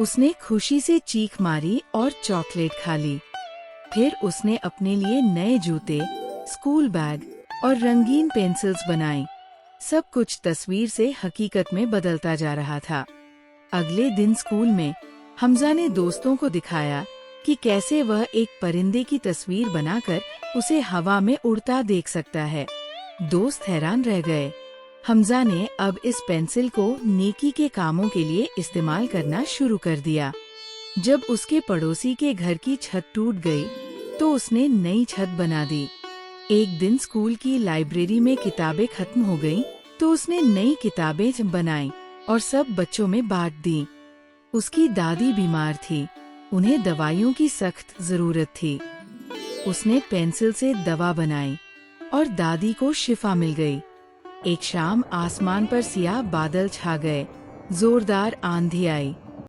उसने खुशी से चीख मारी और चॉकलेट खा ली। फिर उसने अपने लिए नए जूते, स्कूल बैग और रंगीन पेंसिल्स बनाई। सब कुछ तस्वीर से हकीकत में बदलता जा रहा था। अगले दिन स्कूल में हमजा ने दोस्तों को दिखाया कि कैसे वह एक परिंदे की तस्वीर बनाकर उसे हवा में उड़ता देख सकता है। दोस्त हैरान रह गए। हमजा ने अब इस पेंसिल को नेकी के कामों के लिए इस्तेमाल करना शुरू कर दिया। जब उसके पड़ोसी के घर की छत टूट गई, तो उसने नई छत बना दी। एक दिन स्कूल की लाइब्रेरी में किताबें खत्म हो गईं, तो उसने नई किताबें बनाई और सब बच्चों में बांट दी। उसकी दादी बीमार थी, उन्हें दवाइयों की सख्त जरूरत थी। उसने पेंसिल से दवा बनाई और दादी को शिफा मिल गई। एक शाम आसमान पर सियाह बादल छा गए, जोरदार आंधी आई